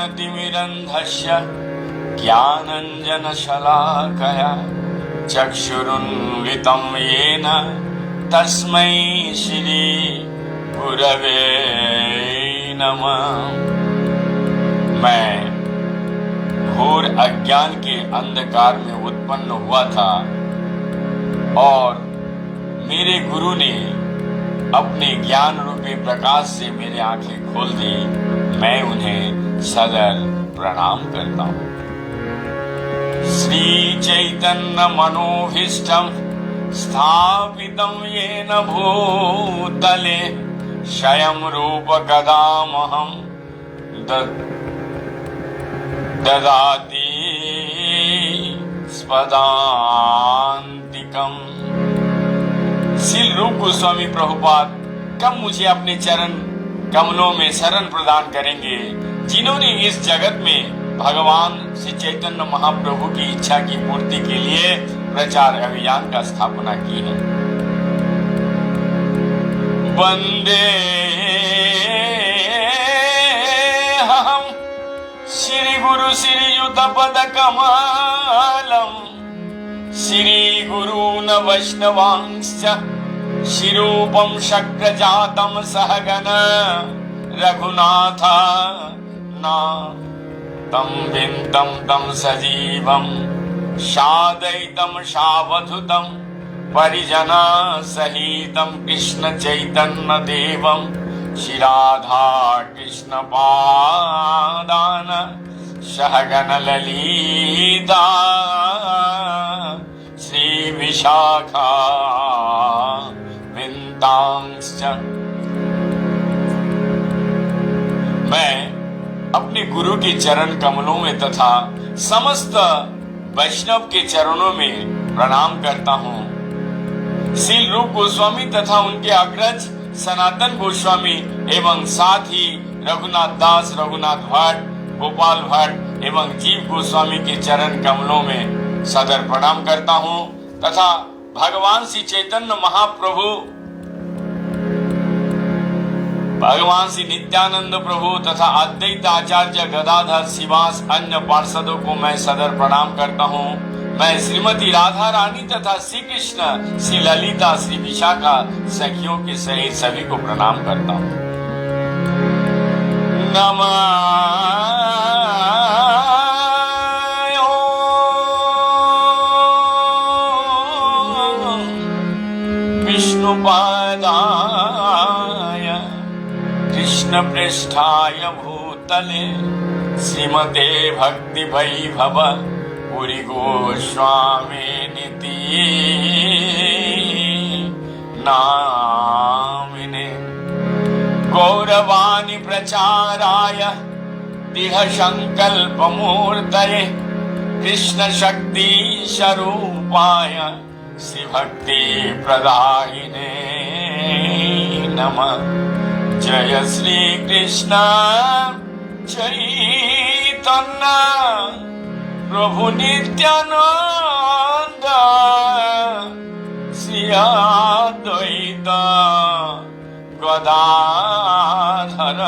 घोरज्ञानतिमिरन्धस्य ज्ञानञ्जनशलाकया चक्षुरुन्मिलितं येन तस्मै श्री गुरवे नमः। मैं घोर अज्ञान के अंधकार में उत्पन्न हुआ था और मेरे गुरु ने अपने ज्ञान रूपी प्रकाश से मेरी आंखें खोल दी। मैं उन्हें सदर प्रणाम करता हूँ। श्री चैतन्य मनोभीष्टम स्थापितं येन भूतले स्वयं रूप कदामहं ददाति स्पदान्तिकम्। श्री रूप गोस्वामी प्रभुपाद कब मुझे अपने चरण कमलों में शरण प्रदान करेंगे, जिन्होंने इस जगत में भगवान श्री चैतन्य महाप्रभु की इच्छा की पूर्ति के लिए प्रचार अभियान का स्थापना की है। वंदे हम श्री गुरु श्री युत पद कमलम श्री गुरून् वैष्णवांश्च शिरूपं शक्रजातं सहगण रघुनाथ तं विन्तं तं सजीवं शादयितं सावधूतं परिजना सहितं कृष्ण चैतन्य देवं श्री राधा कृष्ण पादान सहगण ललिता श्री विशाखा विन्तांश्च। मैं अपने गुरु के चरण कमलों में तथा समस्त वैष्णव के चरणों में प्रणाम करता हूँ। श्री रूप गोस्वामी तथा उनके अग्रज सनातन गोस्वामी एवं साथ ही रघुनाथ दास, रघुनाथ भट्ट, गोपाल भट्ट एवं जीव गोस्वामी के चरण कमलों में सदर प्रणाम करता हूँ तथा भगवान श्री चैतन्य महाप्रभु, भगवान श्री नित्यानंद प्रभु तथा अद्वैत आचार्य गदाधर शिवास अन्य पार्षदों को मैं सदर प्रणाम करता हूँ। मैं श्रीमती राधा रानी तथा श्री कृष्ण, श्री ललिता, श्री विशाखा सखियों के सहित सभी को प्रणाम करता हूँ। नमः विष्णुपादाय कृष्ण पृष्ठाय भूतले श्रीमते भक्ति वैभव पुरी गोस्वामी नीति नामिने गौरवाणी प्रचाराय दिह संकल्प मूर्तये कृष्ण शक्ति स्वरूपाय श्री भक्ति प्रदायिने नमः। जय श्री कृष्ण चैतन्य प्रभु नित्यानंद श्री अद्वैत गदाधर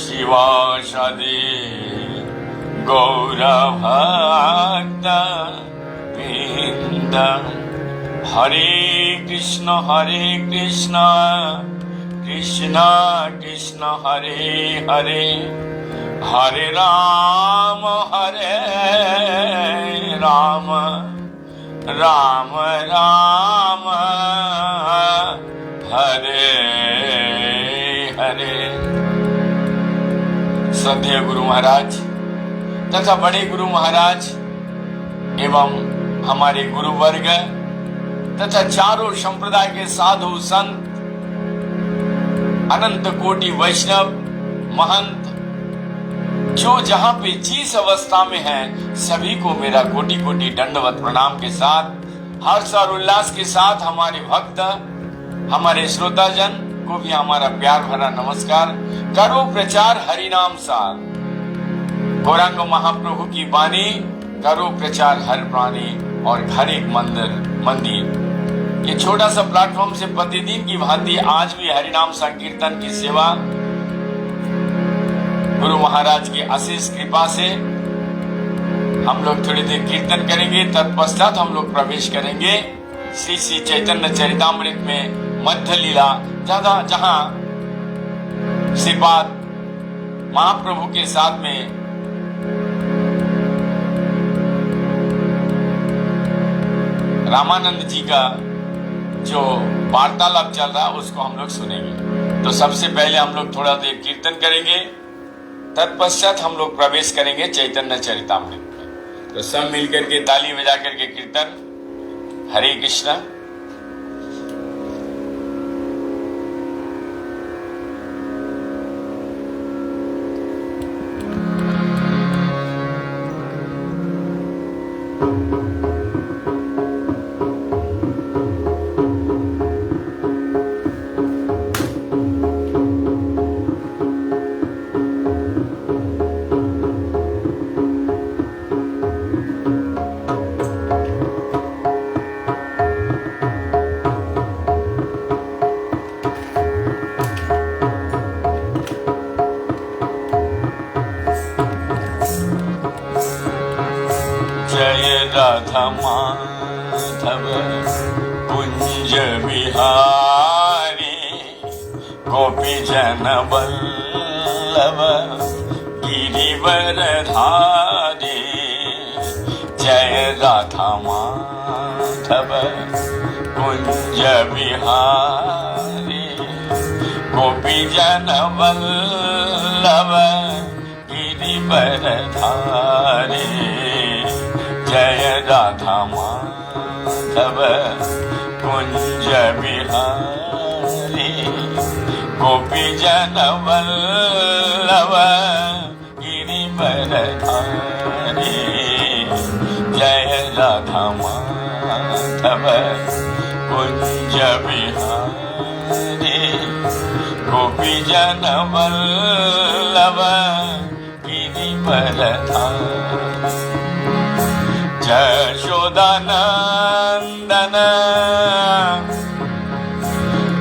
शिवासादि गौरभक्त वृंद। हरे कृष्ण कृष्ण कृष्ण हरे हरे, हरे राम राम राम राम हरे हरे। श्रद्धेय गुरु महाराज तथा बड़े गुरु महाराज एवं हमारे गुरु वर्ग तथा चारों संप्रदाय के साधु संत, अनंत कोटि वैष्णव महंत जो जहां पे जिस अवस्था में है, सभी को मेरा कोटि कोटि दंडवत प्रणाम के साथ हर्ष और उल्लास के साथ हमारे भक्त, हमारे श्रोताजन को भी हमारा प्यार भरा नमस्कार। करो प्रचार हरि नाम सार, गौरांग महाप्रभु की वाणी करो प्रचार हर प्राणी और हर एक मंदिर। ये छोटा सा प्लेटफॉर्म से प्रतिदिन की भांति आज भी हरिनाम संकीर्तन की सेवा महाराज की अशेष कृपा से हम लोग थोड़ी देर कीर्तन करेंगे। तत्पश्चात हम लोग प्रवेश करेंगे श्री श्री चैतन्य चरितामृत में मध्य लीला, जहां श्रीपाद महाप्रभु के साथ में रामानंद जी का जो वार्तालाप चल रहा है उसको हम लोग सुनेंगे। तो सबसे पहले हम लोग थोड़ा देर कीर्तन करेंगे, तत्पश्चात हम लोग प्रवेश करेंगे चैतन्य चरितामृत में। तो सब मिलकर के ताली बजा करके कीर्तन। हरे कृष्णा। जय राधा माधव कुंज बिहारी, गोपी जन वल्लभ गिरिवर धारी। जय राधा माधव कुंज बिहारी, गोपी जन वल्लभ गिरिवर धारी। जय राधा माधव कुंज बिहारी, गोपी जन वल्लभ गिरिवर धारी। जय राधा माधव कुंज बिहारी, गोपी जन वल्लभ गिरिवर धारी। यशोदानंदन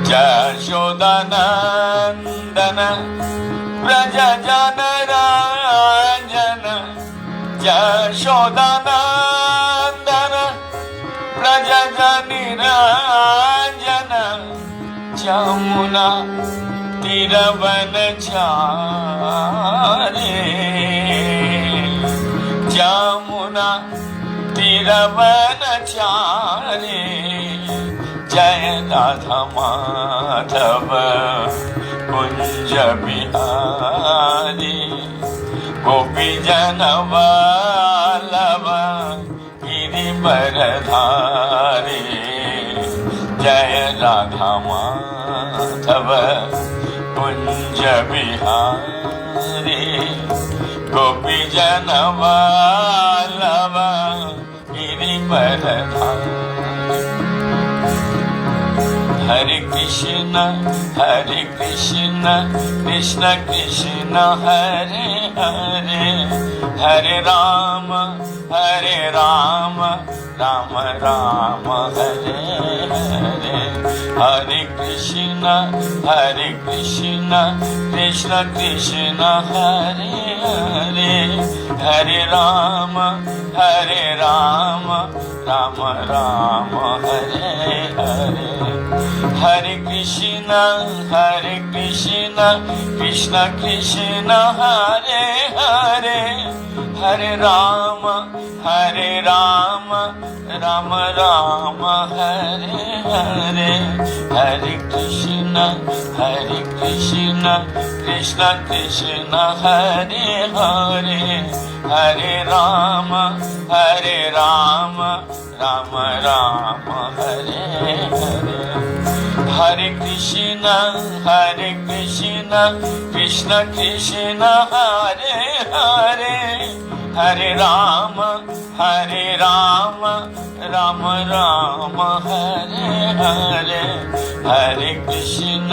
यशोदानंदन व्रज जन राजन। यशोदानंदन व्रज जन राजन। जमुना तीरवन चारे, जमुना तीरवन चारे। जय राधा माधव कुंज बिहारी, गोपी जन वल्लभ गिरिवर धारी। जय राधा माधव कुंज बिहारी, गोपी जन वल्लभ गिरिवर धारी। हरे कृष्ण कृष्ण कृष्ण हरे हरे, हरे राम राम राम हरे हरे। हरे कृष्ण कृष्ण कृष्ण हरे हरे, हरे राम राम राम हरे हरे। हरे कृष्ण कृष्ण कृष्ण हरे हरे, हरे राम राम राम हरे हरे। हरे कृष्ण कृष्ण कृष्ण हरे हरे, हरे राम राम राम हरे हरे। हरे कृष्ण कृष्ण कृष्ण हरे हरे, हरे राम राम हरे हरे। हरे कृष्ण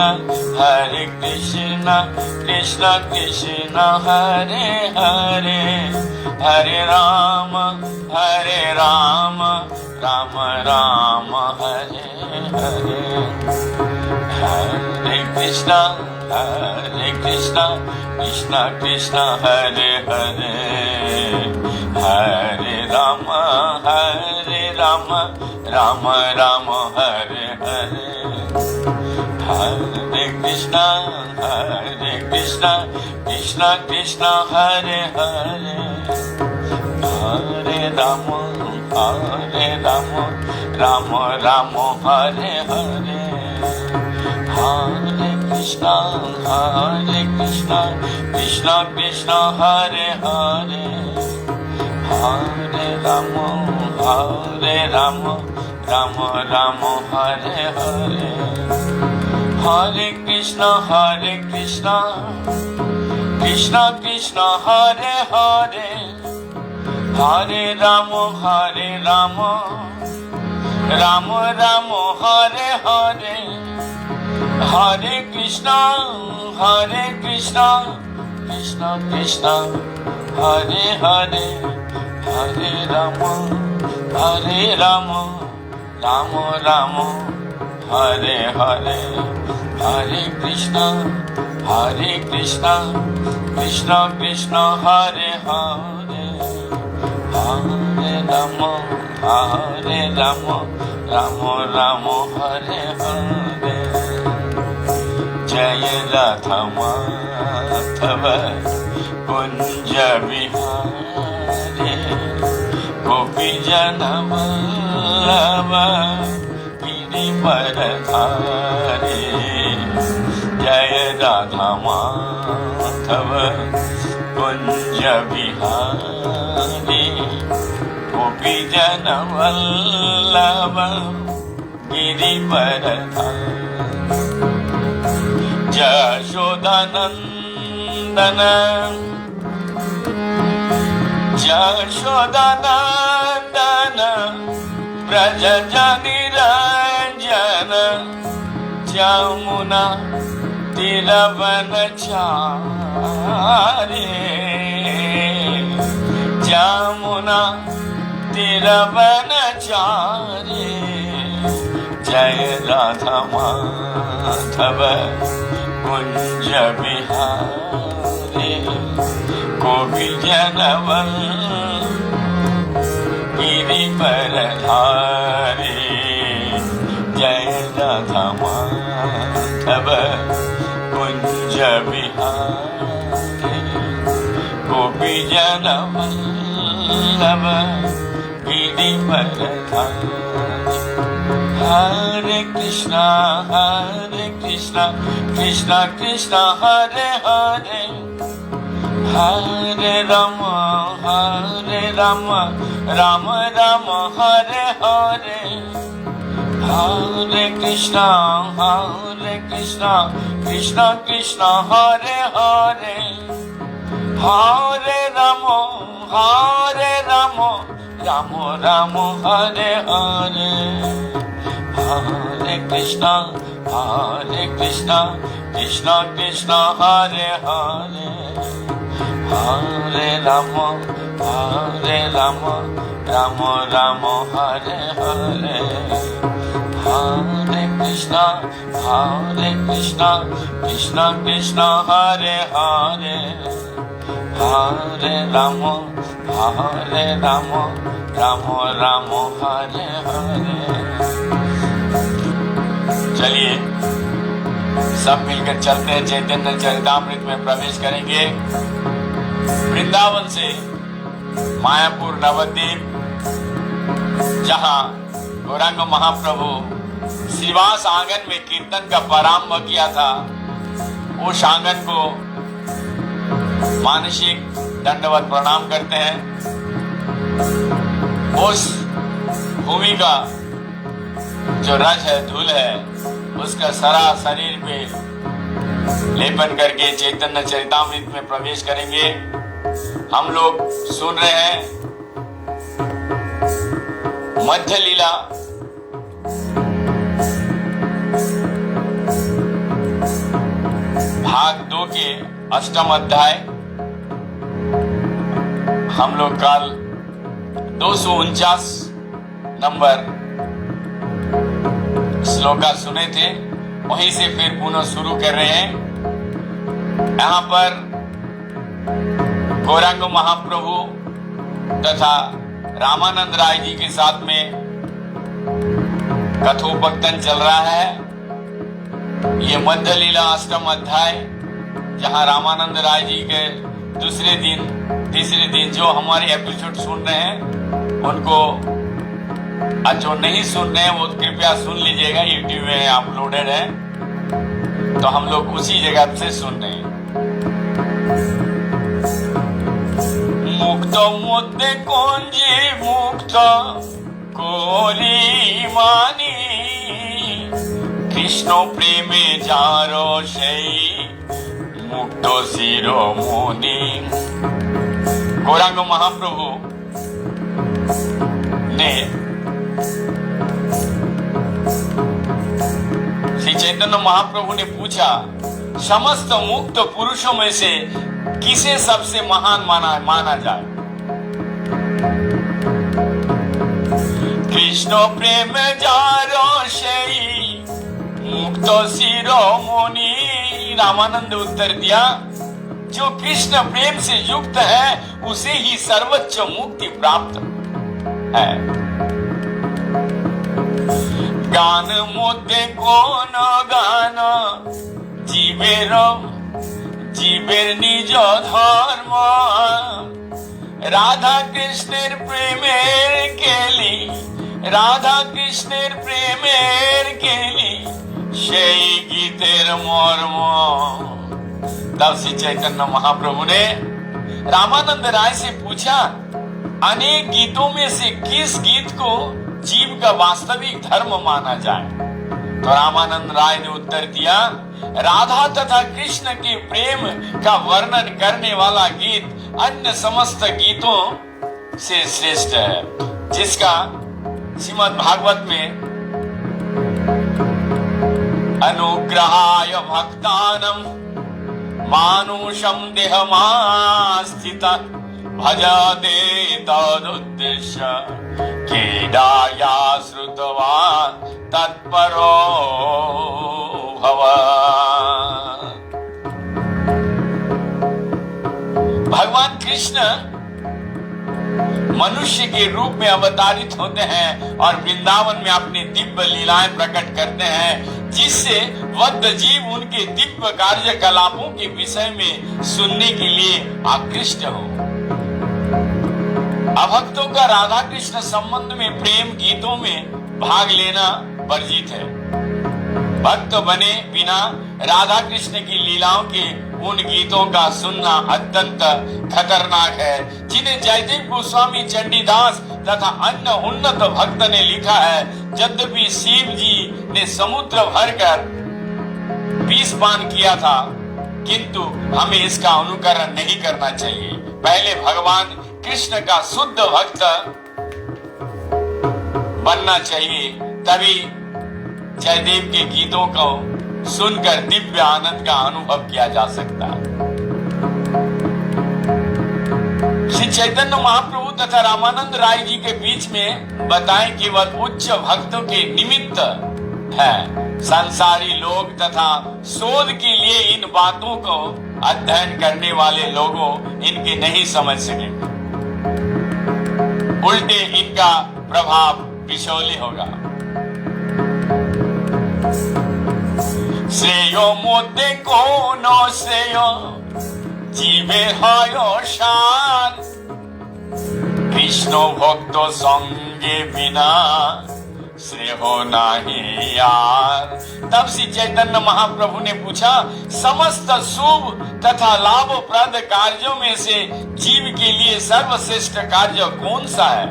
कृष्ण कृष्ण हरे हरे, हरे Ram Ram Ram Hare Hare. Hare Krishna, Krishna Krishna, Hare Hare, Hare Rama, Rama Rama, Hare Hare. Hare Krishna, Krishna Krishna, Hare Hare, Hare Rama, Rama Rama, Hare Hare. Hare Krishna, Krishna Krishna, Hare Hare, Hare Rama, Rama Rama, Hare Hare. Hare Krishna, Krishna Krishna, Hare Hare, Hare Rama, Rama Rama, Hare Hare. Hare Krishna, Krishna Krishna, Hare Hare, Hare Rama, Rama Rama, Hare Hare. Hare Krishna, Krishna Krishna, Hare Hare, Hare Rama, Rama Rama, Hare Hare. जय राधा माधव कुंज विहारे, गोपी जन वल्लभ गिरिवरधारे। जय राधा माधव कुंज विहारे, गोपी जन वल्लभ गिरिवरधारे। यशोदानंदन ब्रज निरंजन, जमुना तिरवनचारी, जमुना तिरवनचारी। जय राधा माधव कुंज विहारे, गोपी जन वल्लभ गिरिवरधारे। जय राधा माधव कुंज विहारे, गोपी जन Vallabh गिरिवरधारे। Hare Krishna, Krishna Krishna, Hare Hare, Hare Rama, Rama Rama, Hare Hare. Hare Krishna, Krishna Krishna, Hare Hare, Hare Rama, Rama Rama, Hare Hare. Hare Krishna, Krishna Krishna, Hare Hare, Hare Rama, Rama Rama, Hare Hare. Hare Krishna, Krishna Krishna, Hare Hare, Hare Rama, Rama Rama, Hare Hare. चलिए सब मिलकर चलते हैं, चैतन्य चरितामृत में प्रवेश करेंगे। वृंदावन से मायापुर नवद्वीप, जहां गौरांग महाप्रभु श्रीवास आंगन में कीर्तन का प्रारंभ किया था, उस आंगन को मानसिक दंडवत प्रणाम करते हैं। उस भूमि का जो रज है, धूल है, उसका सारा शरीर पे लेपन करके चैतन्य चरितामृत में प्रवेश करेंगे। हम लोग सुन रहे हैं मध्य लीला भाग 2 के 8वां अध्याय। हम लोग कल 249 नंबर श्लोका सुने थे। वहीं से फिर पुनः शुरू कर रहे हैं। यहाँ पर गौरांग महाप्रभु तथा रामानंद राय जी के साथ में कथोपकथन चल रहा है। ये मध्य लीला अष्टम अध्याय, जहां रामानंद राय जी के दूसरे दिन तीसरे दिन जो हमारे एपिसोड सुन रहे हैं उनको, और जो नहीं सुन रहे हैं वो कृपया सुन लीजिएगा, यूट्यूब में अपलोडेड है, तो हम लोग उसी जगह से सुन रहे हैं। मुक्त मुद्दे कुंजी मुक्त कोरी मानी, कृष्ण प्रेमे जारो সেই मुक्त শিরোমণি। गौरांग महाप्रभु ने श्री चैतन्य महाप्रभु ने पूछा, समस्त मुक्त पुरुषों में से किसे सबसे महान माना जाए? कृष्ण प्रेम जारो সেই मुक्त शिरोमणि। रामानंद उत्तर दिया, जो कृष्ण प्रेम से युक्त है उसे ही सर्वोच्च मुक्ति प्राप्त है। गान मध्य कोन गान जीवेर निज धर्म, राधा कृष्णेर प्रेमेर केली, राधा कृष्णेर प्रेमेर केली সেই गीतेर मर्म। तब श्री चैतन्य महाप्रभु ने रामानंद राय से पूछा, अनेक गीतों में से किस गीत को जीव का वास्तविक धर्म माना जाए? तो रामानंद राय ने उत्तर दिया, राधा तथा कृष्ण के प्रेम का वर्णन करने वाला गीत अन्य समस्त गीतों से श्रेष्ठ है, जिसका श्रीमद् भागवत में अनुग्रहाय भक्तानां मानुषं देहमास्थित भजते तदुद्देश्य क्रीडाया श्रुतवान् तत्परो भवत्। भगवान कृष्ण मनुष्य के रूप में अवतारित होते हैं और वृंदावन में अपनी दिव्य लीलाएं प्रकट करते हैं, जिससे बद्ध जीव उनके दिव्य कार्यकलापों के विषय में सुनने के लिए आकृष्ट हो। अभक्तों का राधा कृष्ण संबंध में प्रेम गीतों में भाग लेना वर्जित है। भक्त बने बिना राधा कृष्ण की लीलाओं के उन गीतों का सुनना अत्यंत खतरनाक है, जिन्हें जयदेव गोस्वामी चंडीदास तथा अन्य उन्नत भक्त ने लिखा है। यद्यपि शिव जी ने समुद्र भरकर विष पान किया था, किंतु हमें इसका अनुकरण नहीं करना चाहिए। पहले भगवान कृष्ण का शुद्ध भक्त बनना चाहिए, तभी जयदेव के गीतों को सुनकर दिव्य आनंद का अनुभव किया जा सकता है। श्री चैतन्य महाप्रभु तथा रामानंद राय जी के बीच में बताए केवल उच्च भक्तों के निमित्त है। संसारी लोग तथा शोध के लिए इन बातों को अध्ययन करने वाले लोगों इनके नहीं समझ सकेंगे, उल्टे इनका प्रभाव विषौली होगा। শ্রেয় মধ্যে কোন শ্রেয় জীবে হয় সার, কৃষ্ণ ভক্ত সঙ্গে বিনা श्रेय नहीं यार। तब श्री चैतन्य महाप्रभु ने पूछा, समस्त शुभ तथा लाभप्रद कार्यों में से जीव के लिए सर्वश्रेष्ठ कार्य कौन सा है?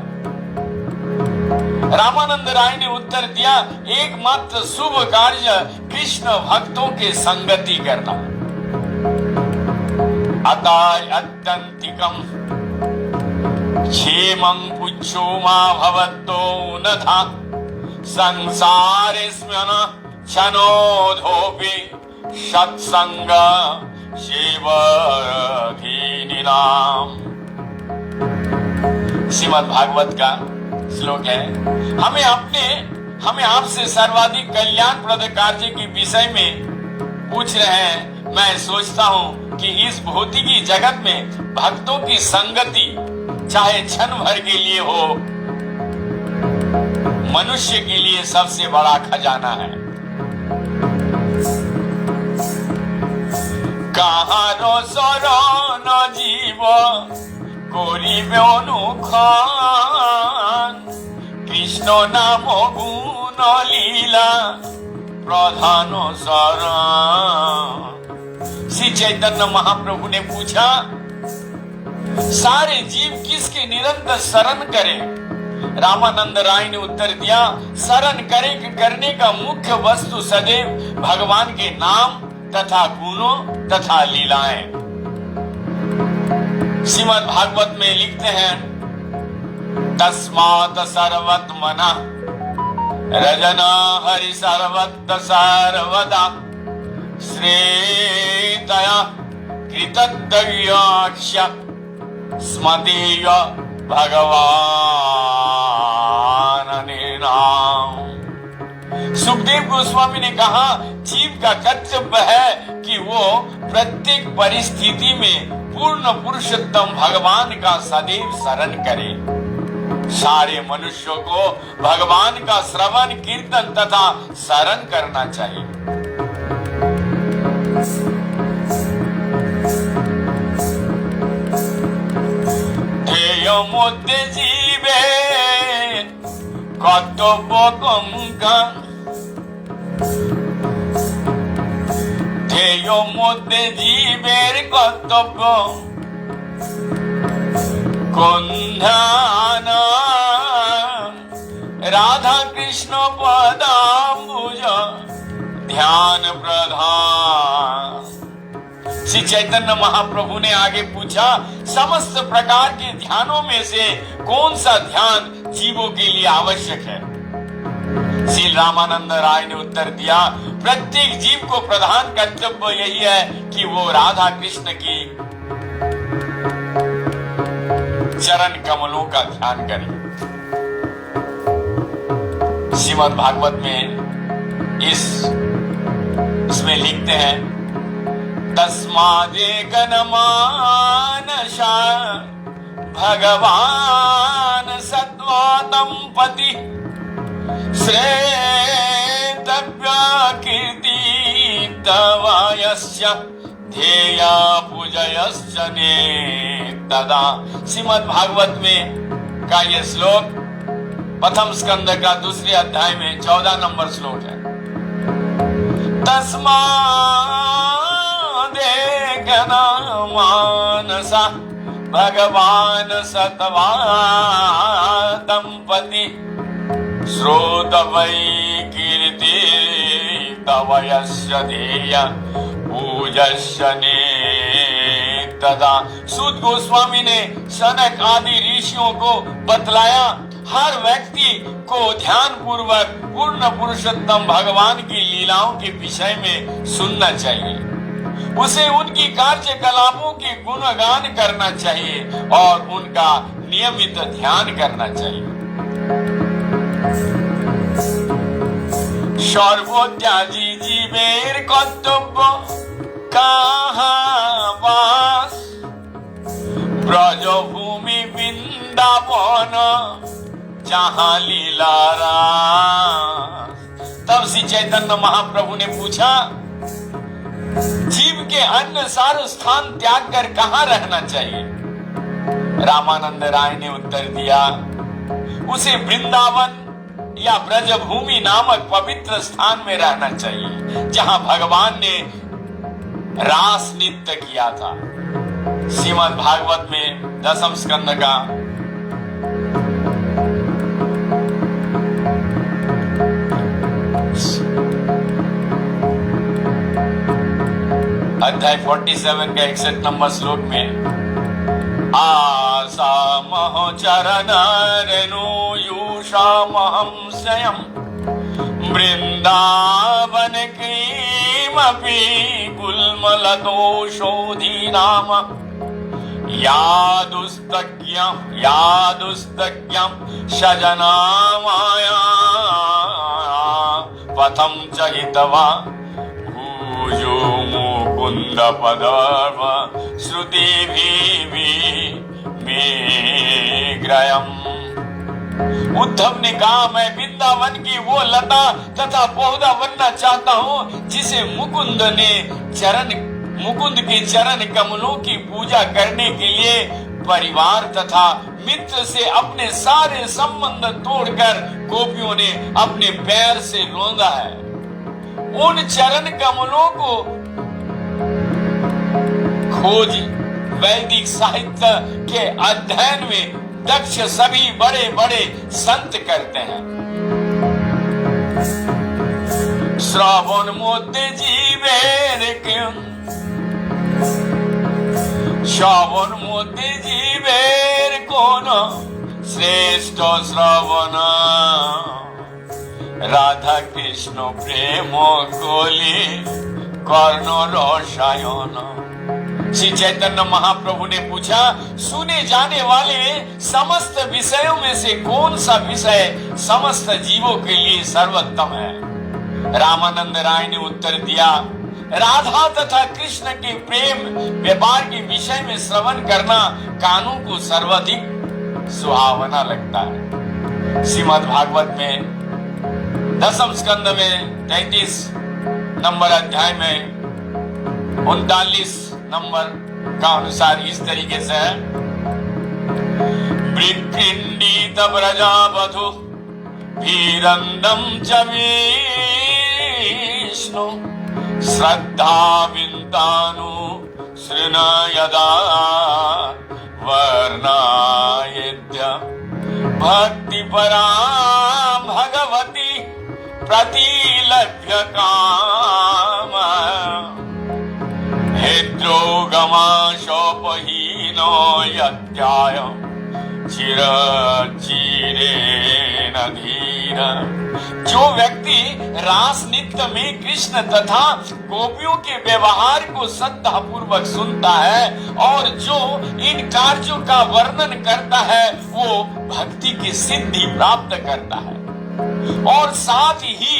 रामानंद राय ने उत्तर दिया, एकमात्र शुभ कार्य कृष्ण भक्तों के संगति करना। अतः अत्यंतिकम क्षेमं पुच्छो मा भवतो न था संसारेस्मिन् क्षणोधोपि सत्संग सेवाधीनिनाम। श्रीमद् भागवत का श्लोक है। हमें अपने हमें आपसे सर्वाधिक कल्याणप्रद कार्य के विषय में पूछ रहे हैं। मैं सोचता हूँ कि इस भौतिकी जगत में भक्तों की संगति चाहे क्षण भर के लिए हो, मनुष्य के लिए सबसे बड़ा खजाना है। কাহারো শরণ জীব করিবে অনুক্ষণ, কৃষ্ণ নাম গুণ লীলা प्रधान शरण। श्री चैतन्य महाप्रभु ने पूछा, सारे जीव किसके निरंतर शरण करें? रामानंद राय ने उत्तर दिया, शरण करने का मुख्य वस्तु सदैव भगवान के नाम तथा गुणों तथा लीलाएं। श्रीमद् भागवत में लिखते हैं, तस्मात् सर्वत्मनः रजना हरि सर्वत्र सर्वदा श्रेतया कृतज्ञाक्ष स्मतेय भगवान नाम। सुखदेव गोस्वामी ने कहा, जीव का कर्तव्य है कि वो प्रत्येक परिस्थिति में पूर्ण पुरुषोत्तम भगवान का सदैव शरण करे। सारे मनुष्यों को भगवान का श्रवण कीर्तन तथा शरण करना चाहिए। ध्येय मध्य जीवे कर्तव्य गंगा, ध्येय मध्य जीवेर कर्तव्য कन्धान राधा कृष्ण पदाम्बुज ध्यान प्रधान। श्री चैतन्य महाप्रभु ने आगे पूछा, समस्त प्रकार के ध्यानों में से कौन सा ध्यान जीवों के लिए आवश्यक है? श्री रामानंद राय ने उत्तर दिया, प्रत्येक जीव को प्रधान कर्तव्य यही है कि वो राधा कृष्ण की चरण कमलों का ध्यान करें। श्रीमद् भागवत में इसमें लिखते हैं, तस्मादे गणमानसा भगवान सत्वातं पति श्रेतव्य कीर्ति तवायस्य ध्येया पूजयश्च तदा। श्रीमद् भागवत में का ये श्लोक प्रथम स्कंद का दूसरे अध्याय में 14 नंबर श्लोक है। तस्मादे गणमानसा भगवान सत्वातं पति श्रोतवै कीर्ति तवयस्य ध्येया पूजस्य तदा। सूत गोस्वामी ने सनक आदि ऋषियों को बतलाया, हर व्यक्ति को ध्यान पूर्वक पूर्ण पुरुषोत्तम भगवान की लीलाओं के विषय में सुनना चाहिए। उसे उनकी कार्यकलापों के गुणगान करना चाहिए और उनका नियमित ध्यान करना चाहिए। सर्वत्याजी जीवेर कर्तव्य कहाँ वास, ब्रजभूमि वृंदावन जहाँ लीला रास। तब श्री चैतन्य महाप्रभु ने पूछा, जीव के अन्य सारे स्थान त्याग कर कहाँ रहना चाहिए? रामानंद राय ने उत्तर दिया, उसे वृंदावन या ब्रजभूमि नामक पवित्र स्थान में रहना चाहिए, जहां भगवान ने रास नृत्य किया था। श्रीमद् भागवत में 10वें स्कंद का 47 का 61 नंबर श्लोक में, आसा मह चरण रेणु यूषामहं स्वयं वृंदावन क्रीमपि गुल्मलदोषोधि नाम यादुस्तज्ञं सजना माया पथम च हितवा भूयो मुकुंद पदर्भ श्रुतिभिः मे ग्रयम्। उद्धव ने कहा, मैं वृंदावन की वो लता तथा पौधा बनना चाहता हूँ जिसे मुकुंद के चरण कमलों की पूजा करने के लिए परिवार तथा मित्र से अपने सारे संबंध तोड़कर गोपियों ने अपने पैर से रौंदा है। उन चरण कमलों को खोज वैदिक साहित्य के अध्ययन में दक्ष सभी बड़े बड़े संत करते हैं। श्रावण मोते जीवेर श्रावण मोते जीवेर कोन श्रेष्ठ श्रवण राधा कृष्ण प्रेम कोली कर्ण रसायन। श्री चैतन्य महाप्रभु ने पूछा, सुने जाने वाले समस्त विषयों में से कौन सा विषय समस्त जीवों के लिए सर्वोत्तम है? रामानंद राय ने उत्तर दिया, राधा तथा कृष्ण के प्रेम व्यापार के विषय में श्रवण करना कानों को सर्वाधिक सुहावना लगता है। श्रीमद् भागवत में 10वें स्कंद में 33 नंबर अध्याय में 39 नंबर का अनुसार इस तरीके से है, वृत्खिंडित व्रजावधु भीरंदम च विष्णु श्रद्धा विंतानु श्रृणयदा वर्णायेद्य भक्ति परा भगवती प्रतिलभ्य काम हेद्रोगमाशोपहीनो यत्याय चिरचिरेण धीर। जो व्यक्ति रास नृत्य में कृष्ण तथा गोपियों के व्यवहार को श्रद्धा पूर्वक सुनता है और जो इन कार्यों का वर्णन करता है, वो भक्ति की सिद्धि प्राप्त करता है और साथ ही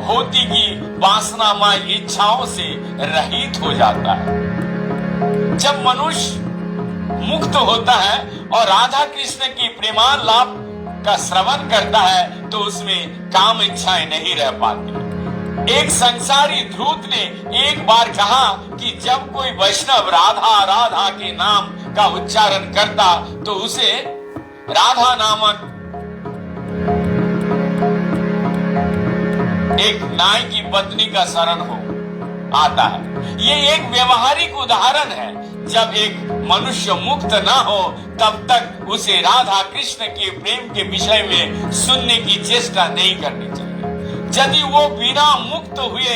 होती की वासनामय इच्छाओं से रहित हो जाता है। जब मनुष्य मुक्त होता है और राधा कृष्ण की प्रेमान लाभ का श्रवण करता है तो उसमें काम इच्छाएं नहीं रह पाती। एक संसारी धूर्त ने एक बार कहा कि जब कोई वैष्णव राधा राधा के नाम का उच्चारण करता तो उसे राधा नामक एक नाई की पत्नी का शरण हो आता है। ये एक व्यवहारिक उदाहरण है। जब एक मनुष्य मुक्त ना हो तब तक उसे राधा कृष्ण के प्रेम के विषय में सुनने की चेष्टा नहीं करनी चाहिए। यदि वो बिना मुक्त हुए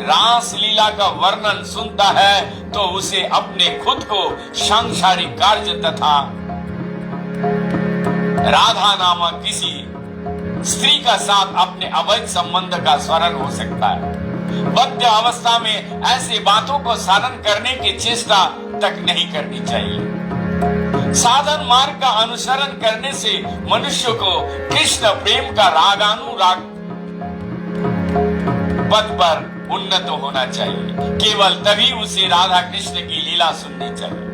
रास लीला का वर्णन सुनता है तो उसे अपने खुद को सांसारिक कार्य तथा राधा नामक किसी स्त्री का साथ अपने अवैध संबंध का स्मरण हो सकता है। बद्ध अवस्था में ऐसे बातों को साधन करने की चेष्टा तक नहीं करनी चाहिए। साधन मार्ग का अनुसरण करने से मनुष्य को कृष्ण प्रेम का रागानुराग पद पर उन्नत होना चाहिए। केवल तभी उसे राधा कृष्ण की लीला सुननी चाहिए।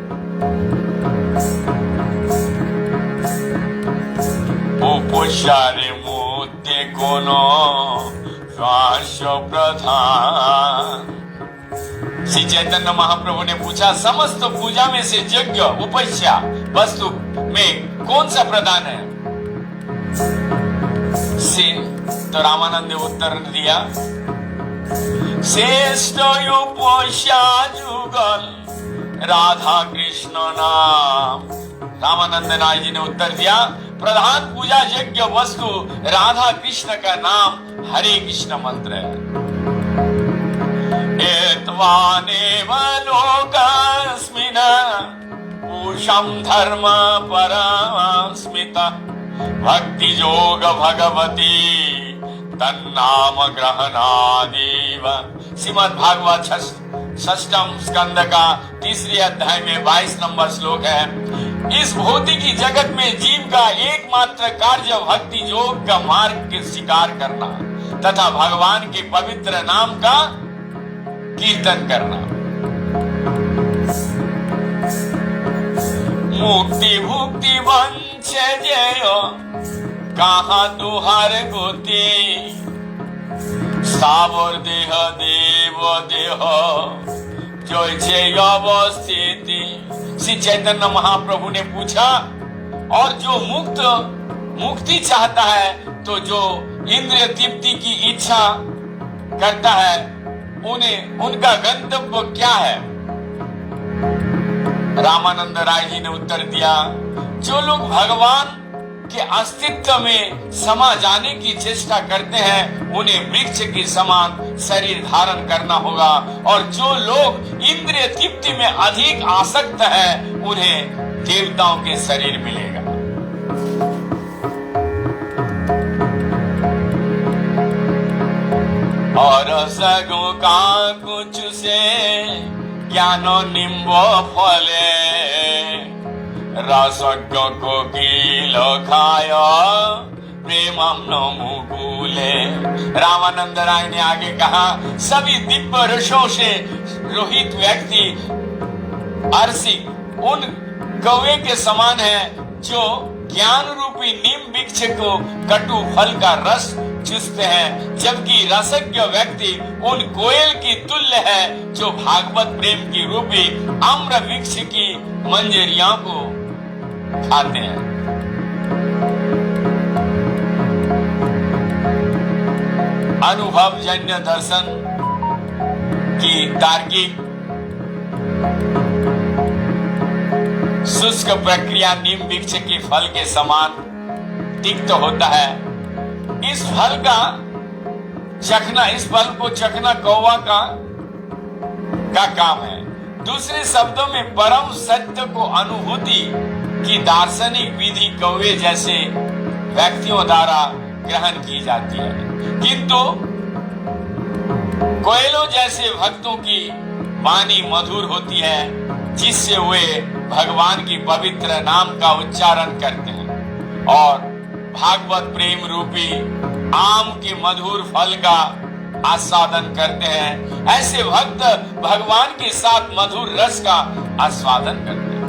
उपचारे मुद्दे कोनो प्रधान। श्री चैतन्य महाप्रभु ने पूछा, समस्त पूजा में से यज्ञ उपस्या वस्तु में कौन सा प्रधान है? तो रामानंद ने उत्तर दिया, श्रेष्ठ उपस्या जुगल राधा कृष्ण नाम। रामानंद राय जी ने उत्तर दिया, प्रधान पूजा यज्ञ वस्तु राधा कृष्ण का नाम हरे कृष्ण मंत्र है। एत्वानेव लोकस्मिन् पूषं धर्म परस्मिता भक्ति योग भगवती तन्नाम ग्रहणादेव। श्रीमद् भागवत 6ष्ठम स्कंद का 3रे अध्याय में 22 नंबर श्लोक है। इस भौतिकी जगत में जीव का एकमात्र कार्य भक्ति योग का मार्ग के स्वीकार करना तथा भगवान के पवित्र नाम का कीर्तन करना। मुक्ति भुक्ति वंशे जेयो कहा दुहार गोती सावर देह देव देह जैसे अवस्थिति। श्री चैतन्य महाप्रभु ने पूछा, और जो मुक्ति चाहता है तो जो इंद्रिय तृप्ति की इच्छा करता है उनका गंतव्य क्या है? रामानंद राय जी ने उत्तर दिया, जो लोग भगवान के अस्तित्व में समा जाने की चेष्टा करते हैं उन्हें वृक्ष के समान शरीर धारण करना होगा, और जो लोग इंद्रिय तृप्ति में अधिक आसक्त है उन्हें देवताओं के शरीर मिलेगा। और सगु का कुछ से ज्ञान निम्ब फले रसज्ञ को कील खाय प्रेमम न मुकुले। रामानंद राय ने आगे कहा, सभी दिव्य रसों से रोहित व्यक्ति अर्षि उन कौवे के समान है जो ज्ञान रूपी नीम वृक्ष को कटु फल का रस चूसते हैं, जबकि रसज्ञ व्यक्ति उन कोयल की तुल्य है जो भागवत प्रेम की रूपी आम्र वृक्ष की मंजरियों को खाते हैं। अनुभव जन्य दर्शन की तार्किक शुष्क प्रक्रिया नीम वृक्ष के फल के समान तिक्त होता है। इस फल को चखना कौवा का काम है। दूसरे शब्दों में परम सत्य को अनुभूति की दार्शनिक विधि कौवे जैसे व्यक्तियों द्वारा ग्रहण की जाती है, किंतु कोयलों जैसे भक्तों की वाणी मधुर होती है, जिससे वे भगवान की पवित्र नाम का उच्चारण करते हैं और भागवत प्रेम रूपी आम के मधुर फल का आस्वादन करते हैं। ऐसे भक्त भगवान के साथ मधुर रस का आस्वादन करते हैं।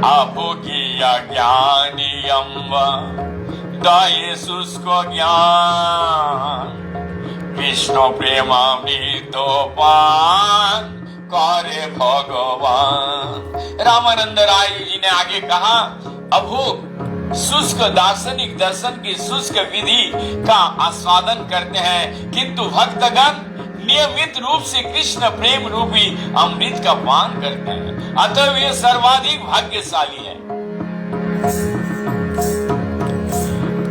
अभोगिया ज्ञानी अम्ब दये शुष्क ज्ञान विष्णु प्रेमामृत पान करे भगवान। रामानंद राय जी ने आगे कहा, अभोग शुष्क दार्शनिक दर्शन की शुष्क विधि का आस्वादन करते हैं, किंतु भक्तगण नियमित रूप से कृष्ण प्रेम रूपी अमृत का पान करते हैं, अतः वे सर्वाधिक भाग्यशाली है।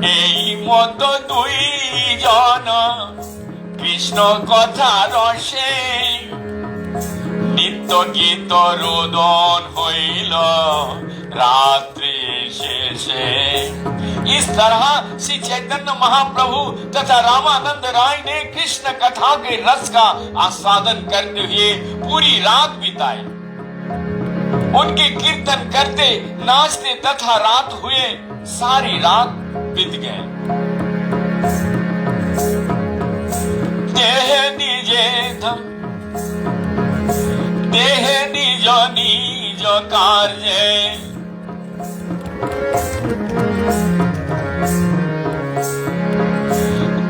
এই মতো দুইজন কৃষ্ণ কথা রসে নিত্য গীত রোদন হইল रात्रि शेषे। इस तरह श्री चैतन्य महाप्रभु तथा रामानंद राय ने कृष्ण कथा के रस का आस्वादन करते हुए पूरी रात बिताई। उनके कीर्तन करते नाचते तथा रात हुए सारी रात बीत गए। देह निजे देह निज निज कार्य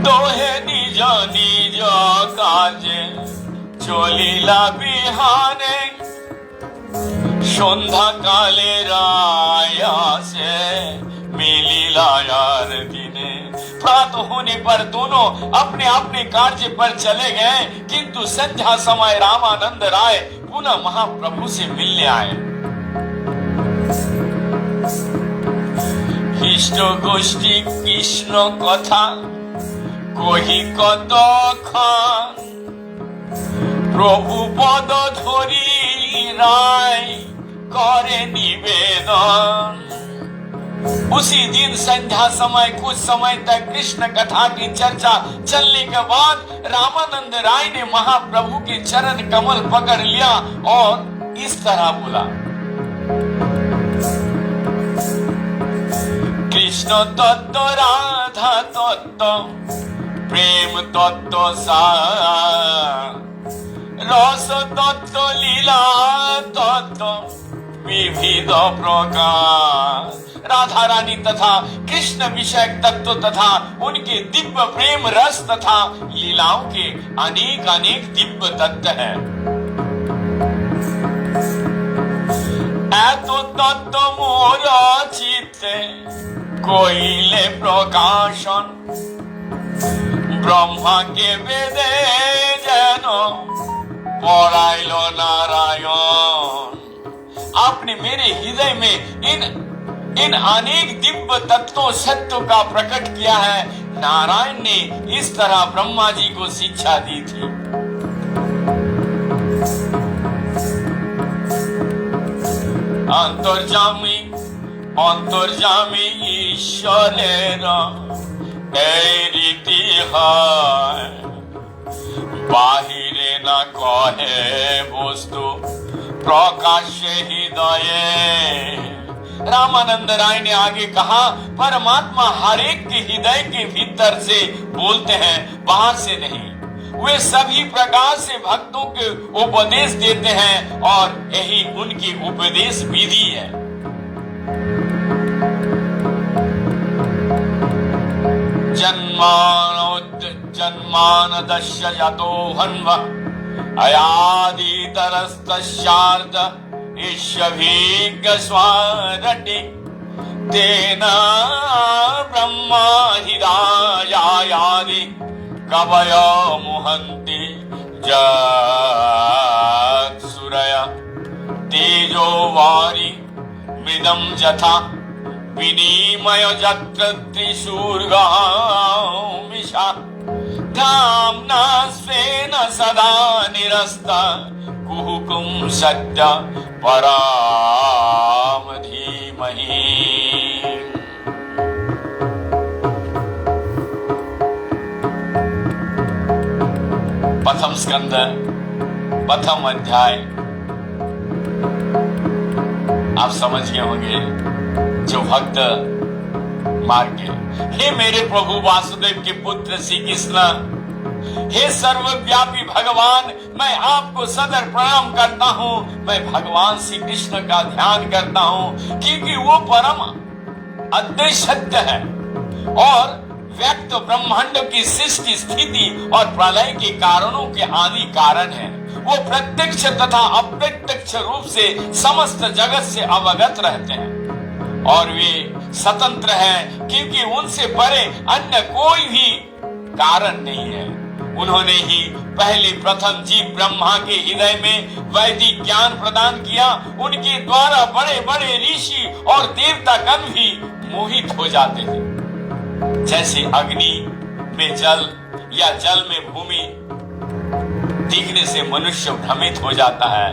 दोहे निज निज काजे चलिला बिहाने सन्ध्या काले राया से मिलिला यार दिने। प्रातः होने पर दोनों अपने अपने कार्य पर चले गए, किंतु संध्या समय रामानंद राय पुनः महाप्रभु से मिलने आए। इष्ट गोष्ठी कृष्ण कथा कही कतक्षण प्रभु पद धरी राय करे निवेदन। उसी दिन संध्या समय कुछ समय तक कृष्ण कथा की चर्चा चलने के बाद रामानंद राय ने महाप्रभु के चरण कमल पकड़ लिया और इस तरह बोला, कृष्ण कृष्ण तत्व राधा तत्व प्रेम तत्व सार रस तत्व लीला तत्व विविध प्रकार राधा रानी तथा कृष्ण विषय तत्व तथा उनके दिव्य प्रेम रस तथा लीलाओं के अनेक अनेक दिव्य तत्व हैं। ऐतो तत्व मोर चित्ते कोइले प्रकाशन ब्रह्मा के वेदे जनो पढ़ाइलो नारायण। आपने मेरे हृदय में इन अनेक दिव्य तत्वों सत्यों का प्रकट किया है। नारायण ने इस तरह ब्रह्मा जी को शिक्षा दी थी। अंतर्जामी अंतर्जामी ईश्वरेर এই রীতি হয় বাহিরে না কহে বস্তু प्रकाश्य हृदये। रामानंद राय ने आगे कहा परमात्मा हर एक के हृदय के भीतर से बोलते हैं, बाहर से नहीं। वे सभी प्रकार से भक्तों के उपदेश देते हैं और यही उनकी उपदेश विधि है। जन्मानदस्य यतो हन्व अयादितरस्तस्यार्थ ईश्वभिज्ञ स्वारटि तेना ब्रह्मा हिरायादि कवयो मुहन्ति जत्सुरय तेजो वारि मृदं यथा विनिमय जत्र त्रिशूर्गामिषा धाम्ना स्वेन सदा निरस्ता कुहुकुं सत्य पराम धीमहि। प्रथम स्कंद प्रथम अध्याय आप समझ गए होंगे। जो भक्त मार के हे मेरे प्रभु वासुदेव के पुत्र श्री कृष्ण, हे सर्वव्यापी भगवान, मैं आपको सदर प्रणाम करता हूँ। मैं भगवान श्री कृष्ण का ध्यान करता हूँ क्योंकि वो परम अद्वैत सत्य है और व्यक्त ब्रह्मांड की सृष्टि स्थिति और प्रलय के कारणों के आदि कारण है। वो प्रत्यक्ष तथा अप्रत्यक्ष रूप से समस्त जगत से अवगत रहते हैं और वे स्वतंत्र हैं क्योंकि उनसे परे अन्य कोई भी कारण नहीं है। उन्होंने ही पहले प्रथम जीव ब्रह्मा के हृदय में वैदिक ज्ञान प्रदान किया। उनके द्वारा बड़े बड़े ऋषि और देवता गण भी मोहित हो जाते थे। जैसे अग्नि में जल या जल में भूमि दिखने से मनुष्य भ्रमित हो जाता है,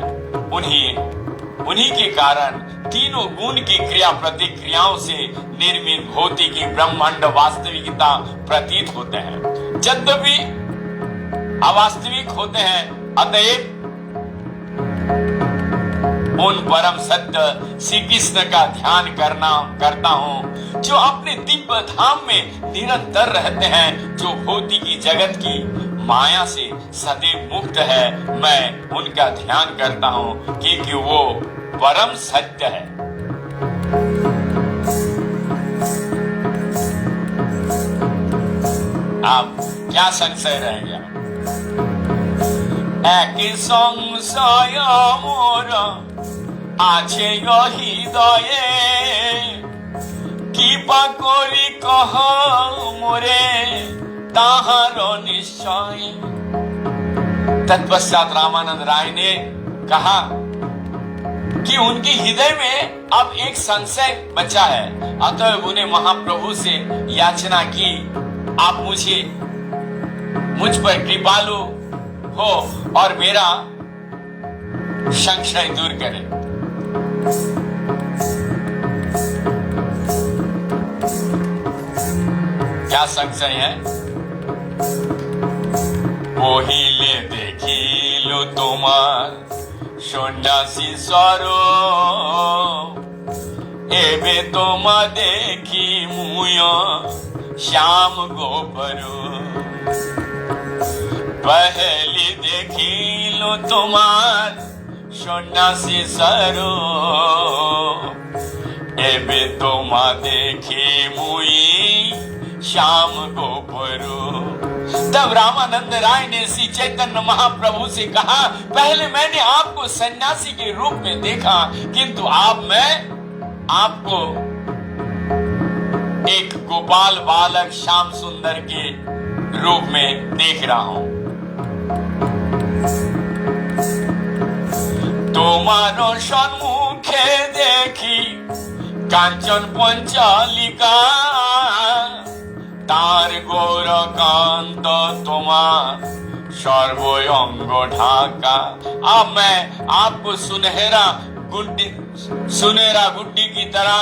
उन्हीं के कारण तीनों गुण की क्रिया प्रतिक्रियाओं से निर्मित भौतिकी ब्रह्मांड वास्तविकता प्रतीत होते हैं, यद्यपि अवास्तविक होते हैं। अतएव उन परम सत्य श्री कृष्ण का ध्यान करता हूँ जो अपने दिव्य धाम में निरंतर रहते हैं, जो भौतिकी जगत की माया से सदैव मुक्त है। मैं उनका ध्यान करता हूँ क्योंकि वो परम सत्य है। आप क्या संशय रह गया? एक संशय मोर আছে হৃদয়ে কৃপা করি কহ মোরে তাহার निश्चय। तत्पश्चात रामानंद राय ने कहा कि उनके हृदय में अब एक संशय बचा है। अतः उन्हें महाप्रभु से याचना की, आप मुझ पर कृपालु हो और मेरा संशय दूर करें। क्या संशय है? पहिले देखिलु तुम्हार सन्यासी स्वरूप एबे तोमा देखी मुयो श्याम गोपरो पहली देखी लो तुम्हार सन्यासी सरो एबे तोमा देखी मुई श्याम गोपरो। तब रामानंद राय ने श्री चैतन्य महाप्रभु से कहा, पहले मैंने आपको सन्यासी के रूप में देखा, किंतु अब मैं आपको एक गोपाल बालक श्याम सुंदर के रूप में देख रहा हूं। तुम्हारो सम्मुखे देखी कांचन पंचालिका तार गौरकांत तुम्हार सर्वअंग ढाका। अब मैं आपको सुनहरा गुड्डी की तरह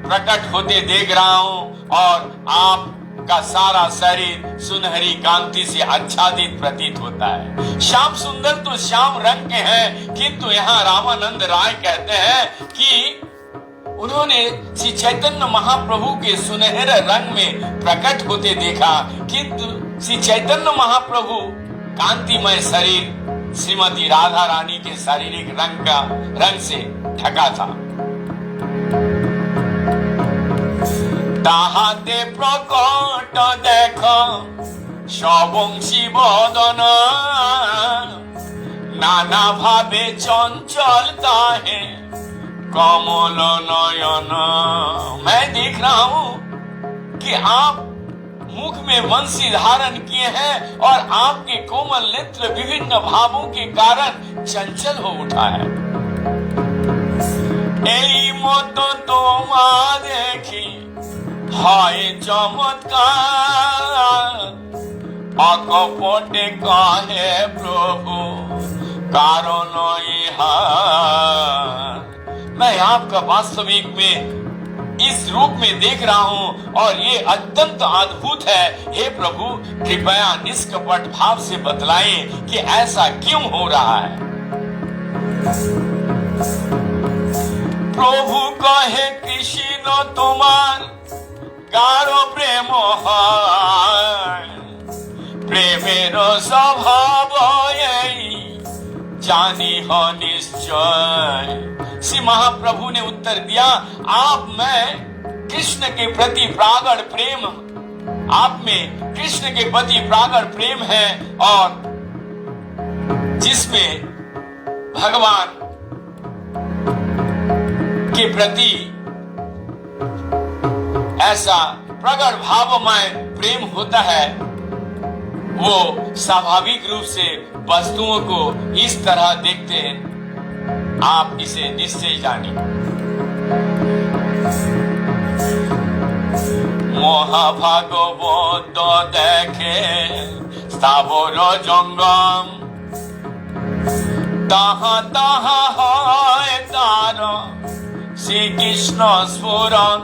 प्रकट होते देख रहा हूं और आपका सारा शरीर सुनहरी कांति से आच्छादित प्रतीत होता है। श्याम सुंदर तो श्याम रंग के हैं, किंतु यहाँ रामानंद राय कहते हैं कि उन्होंने श्री चैतन्य महाप्रभु के सुनहरे रंग में प्रकट होते देखा, किंतु श्री चैतन्य महाप्रभु कांतिमय शरीर श्रीमती राधा रानी के शारीरिक रंग से ढका था। ताहाते प्रकट देखो सबंशी बदन नाना भावे चंचल ताहे कमल नयन। मैं देख रहा हूं कि आप मुख में वंशी धारण किए हैं और आपके कोमल नेत्र विभिन्न भावों के कारण चंचल हो उठा है। এই মতো তোমা দেখি হয় চমৎকার অকপটে কাহে প্রভু कारण ইহা। मैं आपका वास्तविक में इस रूप में देख रहा हूं और ये अत्यंत अद्भुत है। हे प्रभु, कृपया निष्कपट भाव से बतलाएं कि ऐसा क्यों हो रहा है। प्रभु कहे कृष्ण तुम्हार गाढ़ प्रेम प्रेमेर स्वभाव जानी हो निश्चय। श्री महाप्रभु ने उत्तर दिया, आप में कृष्ण के प्रति प्रागढ़ प्रेम, आप में कृष्ण के प्रति प्रागढ़ प्रेम है और जिसमें भगवान के प्रति ऐसा प्रगढ़ भावमय प्रेम होता है, वो स्वाभाविक रूप से वस्तुओं को इस तरह देखते हैं। आप इसे निश्चय जानिए। महाभागवत देखे स्थावर जंगम ताहा ताहा है तार श्री कृष्ण स्फुरन।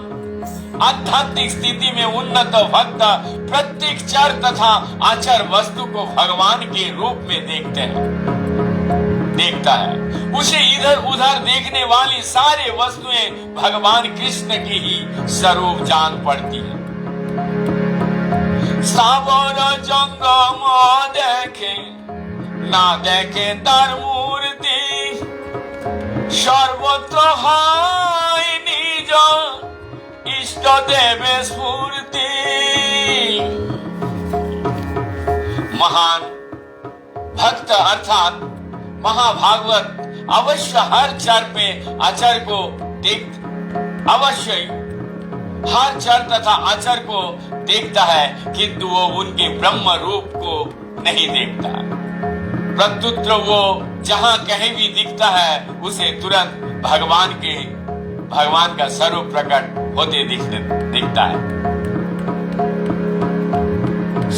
आध्यात्मिक स्थिति में उन्नत भक्त प्रत्येक चर तथा आचर वस्तु को भगवान के रूप में देखता है। उसे इधर उधर देखने वाली सारी वस्तुएं भगवान कृष्ण की ही स्वरूप जान पड़ती है। सावर जंगम देखे ना देखे तार मूर्ति सर्वत्र हाय निज इष्ट देवे स्फूर्ति। महान भक्त अर्थात महाभागवत अवश्य हर चर पे आचर को अवश्य हर चर तथा आचर को देखता है, किंतु वो उनके ब्रह्म रूप को नहीं देखता। प्रत्युत वो जहां कहीं भी दिखता है उसे तुरंत भगवान का स्वरूप प्रकट होते दिखता है।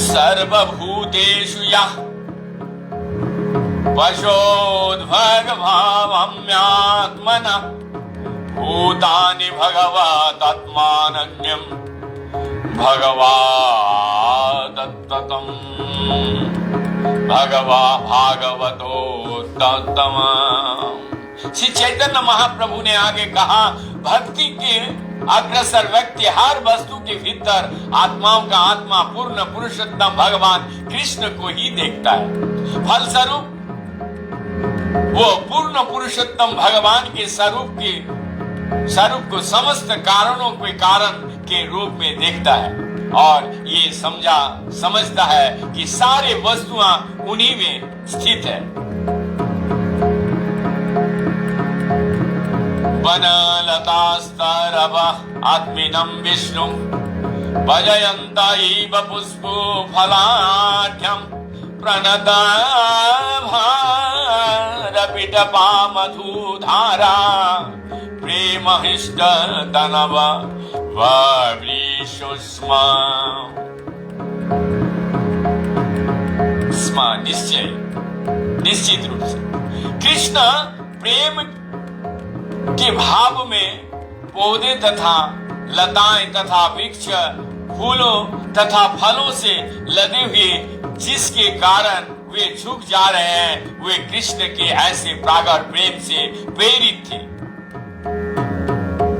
सर्वभूतेषु यः पशोद्भगभावम्यात्मनः भूतानि भगवतात्मानन्यं भगवतत्ततं भगवा भागवतोत्तमम्। श्री चैतन्य महाप्रभु ने आगे कहा, भक्ति के अग्रसर व्यक्ति हर वस्तु के भीतर आत्माओं का आत्मा पूर्ण पुरुषोत्तम भगवान कृष्ण को ही देखता है। फलस्वरूप वो पूर्ण पुरुषोत्तम भगवान के स्वरूप को समस्त कारणों के कारण के रूप में देखता है और ये समझता है कि सारे वस्तुएं उन्हीं में स्थित है। वनलतास्तरव आत्मिनं विष्णु भजयन्त इव पुष्पो फलाढ्यं प्रणता भारपिटपा मधुधारा प्रेमहिष्ट तनव ववृषुष्मा निश्चित रूप से कृष्ण प्रेम के भाव में पौधे तथा लताएं तथा वृक्ष फूलों तथा फलों से लदे हुए जिसके कारण वे झुक जा रहे हैं, वे कृष्ण के ऐसे प्रागढ़ प्रेम से प्रेरित थे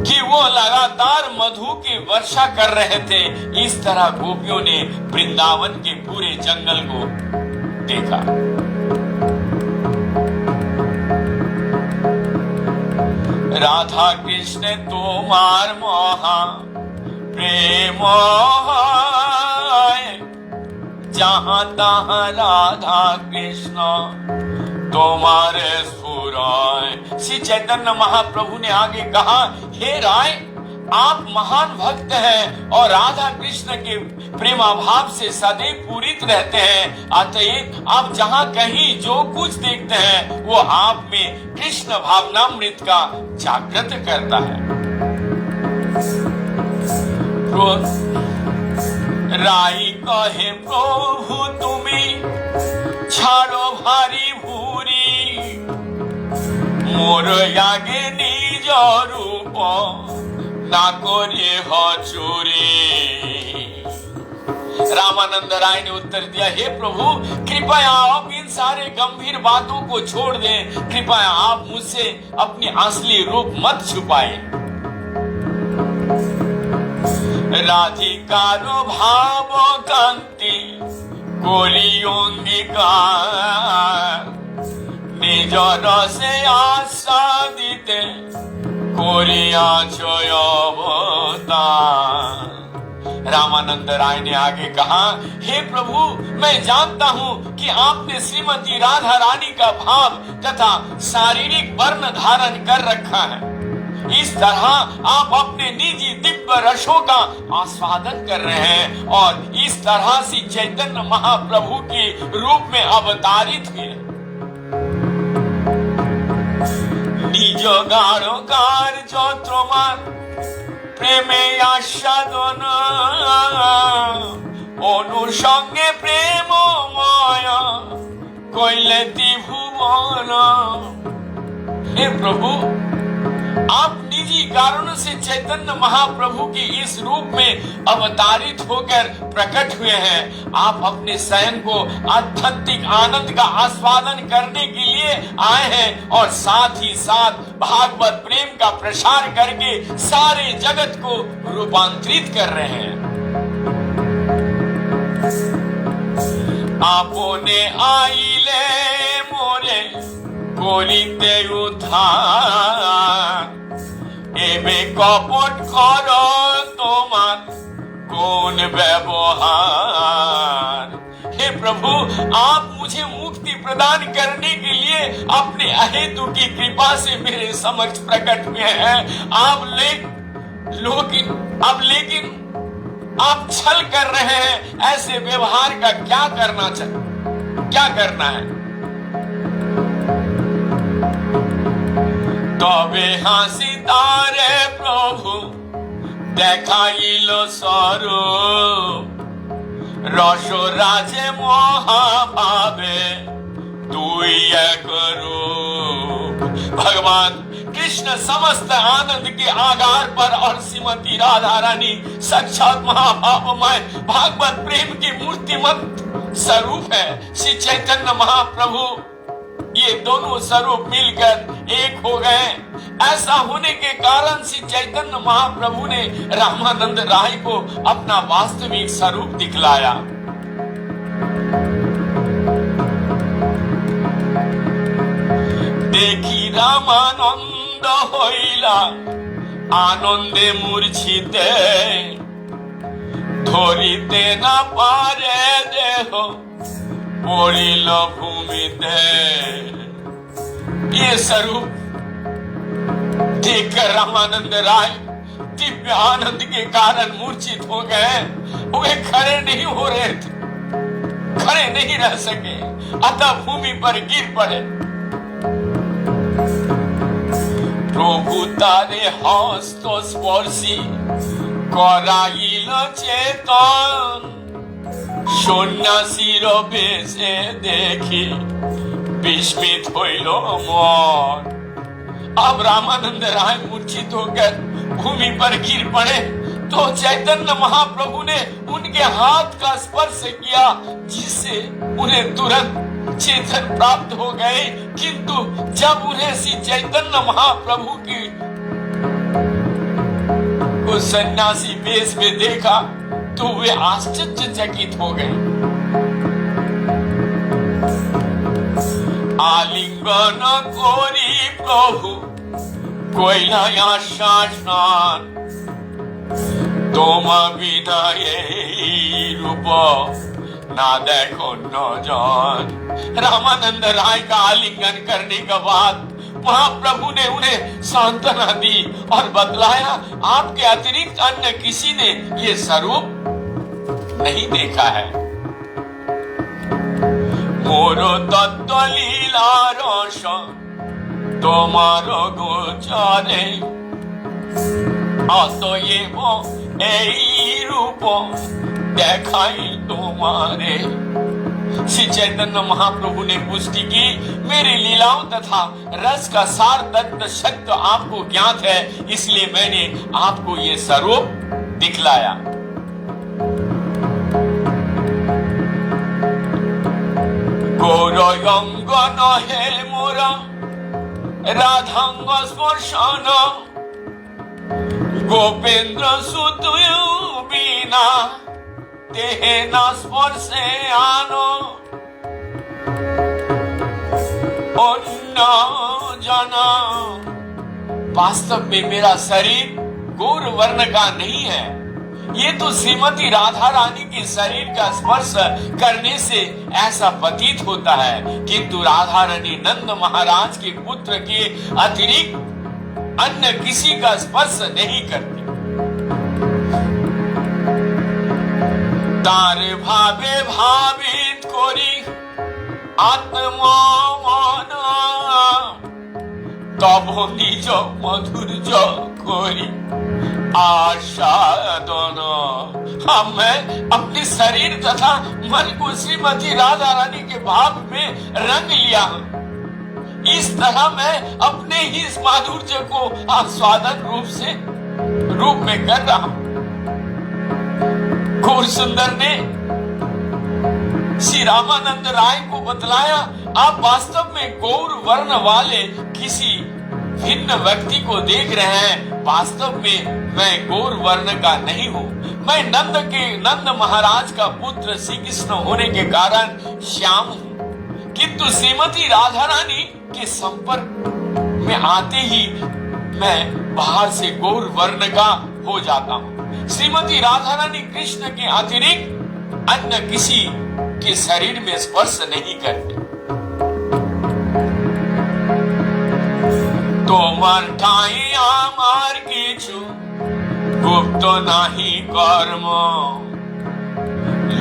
कि वो लगातार मधु की वर्षा कर रहे थे। इस तरह गोपियों ने वृंदावन के पूरे जंगल को देखा। राधा कृष्ण तुम्हार महा प्रेम जहां तहां राधा कृष्ण तुम्हारे स्फुराए। श्री चैतन्य महाप्रभु ने आगे कहा, हे राय, आप महान भक्त हैं और राधा कृष्ण के प्रेमाभाव से सदैव पूरित रहते हैं। अतएव आप जहां कहीं जो कुछ देखते हैं वो आप में कृष्ण भावनामृत का जागृत करता है। राई कहे प्रभु तुम्हें छाड़ो भारी भूरी मोर आगे निज रूप ना करे हो चोरी। रामानंद राय ने उत्तर दिया, हे प्रभु, कृपया आप इन सारे गंभीर बातों को छोड़ दें। कृपया आप मुझसे अपनी असली रूप मत छुपाएं। राधिकारो भाव कांति कोलियोंगिका निज रसे आस्वादित कोरिया रामानंद राय ने आगे कहा, हे प्रभु, मैं जानता हूँ कि आपने श्रीमती राधा रानी का भाव तथा शारीरिक वर्ण धारण कर रखा है। इस तरह आप अपने निजी दिव्य रसों का आस्वादन कर रहे हैं और इस तरह से चैतन्य महाप्रभु के रूप में अवतारित हुए। निज गाढ़ो कार्य তোমার প্রেমে আস্বাদন অনুসঙ্গে প্রেমময় কইলে ত্রিভুবন। हे प्रभु, आप निजी कारणों से चैतन्य महाप्रभु के इस रूप में अवतारित होकर प्रकट हुए हैं। आप अपने स्वयं को आध्यात्मिक आनंद का आस्वादन करने के लिए आए हैं और साथ ही साथ भागवत प्रेम का प्रसार करके सारे जगत को रूपांतरित कर रहे हैं। आपने आइले मोरे করিতে উদ্ধার এবে কপট করো তোমার কোন ব্যবহার। हे प्रभु, आप मुझे मुक्ति प्रदान करने के लिए अपने अहेतु की कृपा से मेरे समक्ष प्रकट हुए हैं। लेकिन आप छल कर रहे हैं। ऐसे व्यवहार का क्या करना है? তবে হাসি তারে প্রভু দেখাইল স্বরূপ রসরাজে মহাভাবে দুই এক रूप। भगवान कृष्ण समस्त आनंद के आगार पर और श्रीमती राधा रानी साक्षात महाभावमय भागवत प्रेम की मूर्तिमत स्वरूप है। श्री चैतन्य महाप्रभु ये दोनों स्वरूप मिलकर एक हो गए। ऐसा होने के कारण श्री चैतन्य महाप्रभु ने रामानंद राय को अपना वास्तविक स्वरूप दिखलाया। देखी रामानंद हইला आनंदे मूर्छिते, धरिते ना पारे देह पड़िल भूमिते। ये स्वरूप देखकर रामानंद राय दिव्य आनंद के कारण मूर्छित हो गए। वे खड़े नहीं हो रहे थे, खड़े नहीं रह सके, अतः भूमि पर गिर पड़े। प्रभु तारे हस्त स्पर्शी कराइल चेतन, सन्यासीर बेशे देखी विस्मित हইল मन। अब रामानंद राय मूर्छित होकर भूमि पर गिर पड़े तो चैतन्य महाप्रभु ने उनके हाथ का स्पर्श किया, जिससे उन्हें तुरंत चेतन प्राप्त हो गए। किंतु जब उन्हें श्री चैतन्य महाप्रभु की को सन्यासी वेश में देखा तो वे आश्चर्यचकित हो गए। आलिंगन कोरी प्रभु कोइला शासन, तोमा विदाय रूप ना देखो न जान। रामानंद राय का आलिंगन करने के बाद महाप्रभु ने उन्हें सांत्वना दी और बतलाया, आपके अतिरिक्त अन्य किसी ने ये स्वरूप नहीं देखा है। मोरो तत्व लीला रस तोमारो गोचरे, अतएव এই रूप देखाई तुम्हारे। श्री चैतन्य महाप्रभु ने पुष्टि की, मेरी लीलाओं तथा रस का सार तत्व सत्य आपको ज्ञात है, इसलिए मैंने आपको ये स्वरूप दिखलाया। गौरंग नहे मोरा राधांग स्पर्शन, गोपेन्द्र सुतुयु बिना देहे न स्पर्शे आनो। अन्य जना, वास्तव में मेरा शरीर गौर वर्ण का नहीं है। ये तो श्रीमती राधा रानी के शरीर का स्पर्श करने से ऐसा प्रतीत होता है, किंतु राधा रानी नंद महाराज के पुत्र के अतिरिक्त अन्य किसी का स्पर्श नहीं करती। तारे भावे भावित कोरी आत्मा मना, तब निज मधुर्य कोरी आशादन। हम मैं अपने शरीर तथा मन को श्रीमती राधा रानी के भाव में रंग लिया हूं। इस तरह मैं अपने ही इस माधुर्य को आस्वादन रूप में कर रहा हूं। गौर सुंदर ने श्री रामानंद राय को बतलाया, आप वास्तव में गौर वर्ण वाले किसी भिन्न व्यक्ति को देख रहे हैं। वास्तव में मैं गौर वर्ण का नहीं हूँ। मैं नंद महाराज का पुत्र श्री कृष्ण होने के कारण श्याम हूँ, किंतु श्रीमती राधा रानी के संपर्क में आते ही मैं बाहर से गौर वर्ण का हो जाता हूँ। श्रीमती राधा रानी कृष्ण के अतिरिक्त अन्य किसी के शरीर में स्पर्श नहीं करते। তোমার ঠাই আমার কিছু গুপ্ত নাহি কর্ম,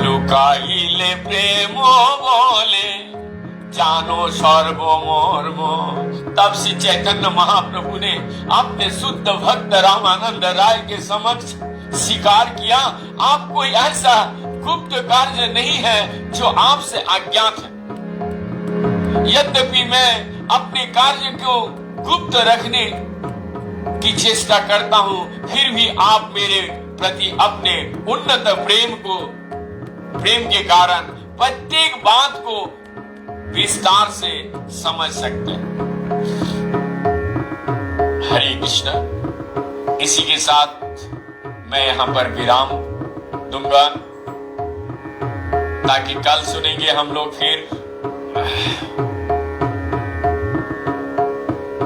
লুকাইলে প্রেম বলে जानो सर्वमर्म। तब से चैतन्य महाप्रभु ने अपने शुद्ध भक्त रामानंद राय के समक्ष स्वीकार किया, आप कोई ऐसा गुप्त कार्य नहीं है जो आपसे अज्ञात है। यद्यपि मैं अपने कार्य को गुप्त रखने की चेष्टा करता हूँ, फिर भी आप मेरे प्रति अपने उन्नत प्रेम के कारण प्रत्येक बात को विस्तार से समझ सकते हैं। हरे कृष्णा। इसी के साथ मैं यहां पर विराम दूंगा, ताकि कल सुनेंगे हम लोग फिर।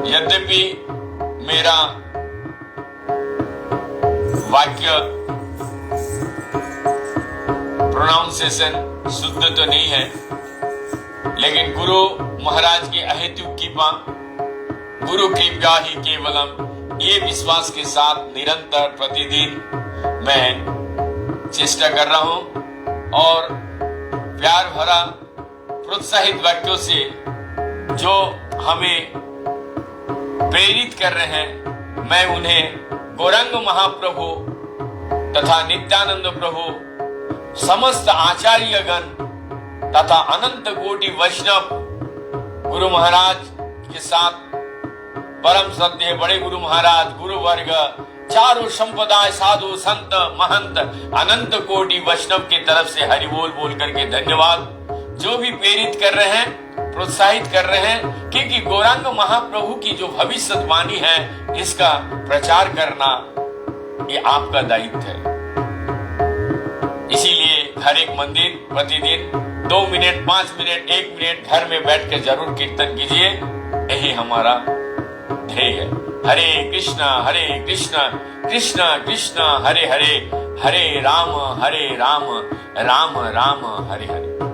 यद्यपि मेरा वाक्य प्रोनाउंसिएशन शुद्ध तो नहीं है, लेकिन गुरु महाराज की अहेतुक कृपा, गुरु कृपा ही केवलम, ये विश्वास के साथ निरंतर प्रतिदिन मैं चेष्टा कर रहा हूं और प्यार भरा प्रोत्साहित वाक्यों से जो हमें प्रेरित कर रहे हैं, मैं उन्हें गौरांग महाप्रभु तथा नित्यानंद प्रभु, समस्त आचार्यगण तथा अनंत कोटि वैष्णव गुरु महाराज के साथ, परम सत्य बड़े गुरु महाराज, गुरु वर्ग, चारों संप्रदाय, साधु संत महंत, अनंत कोटि वैष्णव की तरफ से हरि बोल बोल करके धन्यवाद। जो भी प्रेरित कर रहे हैं, प्रोत्साहित कर रहे हैं, क्योंकि गौरांग महाप्रभु की जो भविष्यवाणी है, इसका प्रचार करना ये आपका दायित्व है। इसीलिए हर एक मंदिर प्रतिदिन 2 मिनट, 5 मिनट, 1 मिनट घर में बैठ के जरूर कीर्तन कीजिए। यही हमारा ध्येय है। हरे कृष्णा कृष्णा कृष्णा हरे हरे, हरे राम राम राम हरे हरे।